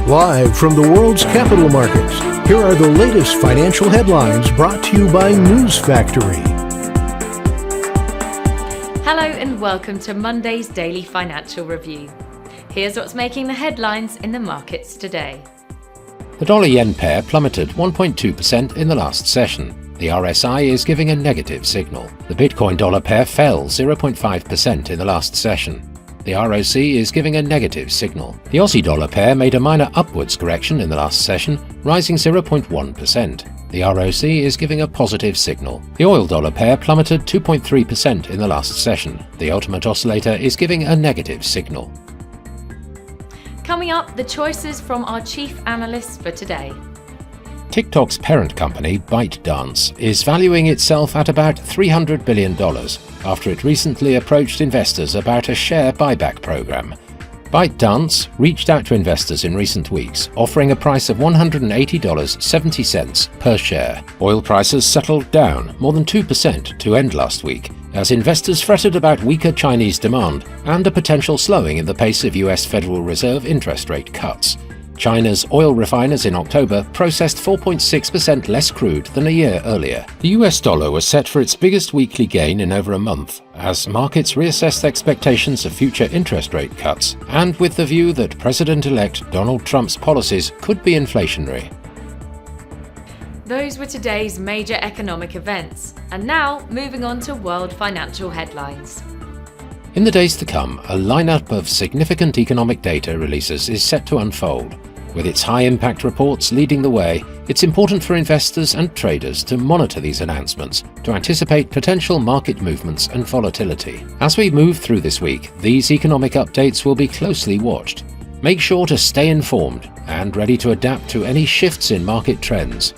Live from the world's capital markets, here are the latest financial headlines brought to you by News Factory. Hello and welcome to Monday's Daily Financial Review. Here's what's making the headlines in the markets today. The dollar-yen pair plummeted 1.2% in the last session. The RSI is giving a negative signal. The Bitcoin-dollar pair fell 0.5% in the last session. The ROC is giving a negative signal. The Aussie-dollar pair made a minor upwards correction in the last session, rising 0.1%. The ROC is giving a positive signal. The oil-dollar pair plummeted 2.3% in the last session. The ultimate oscillator is giving a negative signal. Coming up, the choices from our chief analysts for today. TikTok's parent company, ByteDance, is valuing itself at about $300 billion after it recently approached investors about a share buyback program. ByteDance reached out to investors in recent weeks, offering a price of $180.70 per share. Oil prices settled down more than 2% to end last week, as investors fretted about weaker Chinese demand and a potential slowing in the pace of US Federal Reserve interest rate cuts. China's oil refiners in October processed 4.6% less crude than a year earlier. The US dollar was set for its biggest weekly gain in over a month, as markets reassessed expectations of future interest rate cuts, and with the view that President-elect Donald Trump's policies could be inflationary. Those were today's major economic events. And now, moving on to world financial headlines. In the days to come, a lineup of significant economic data releases is set to unfold. With its high-impact reports leading the way, it's important for investors and traders to monitor these announcements to anticipate potential market movements and volatility. As we move through this week, these economic updates will be closely watched. Make sure to stay informed and ready to adapt to any shifts in market trends.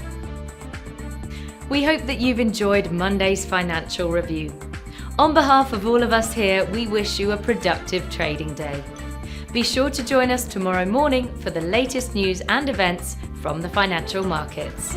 We hope that you've enjoyed Monday's financial review. On behalf of all of us here, we wish you a productive trading day. Be sure to join us tomorrow morning for the latest news and events from the financial markets.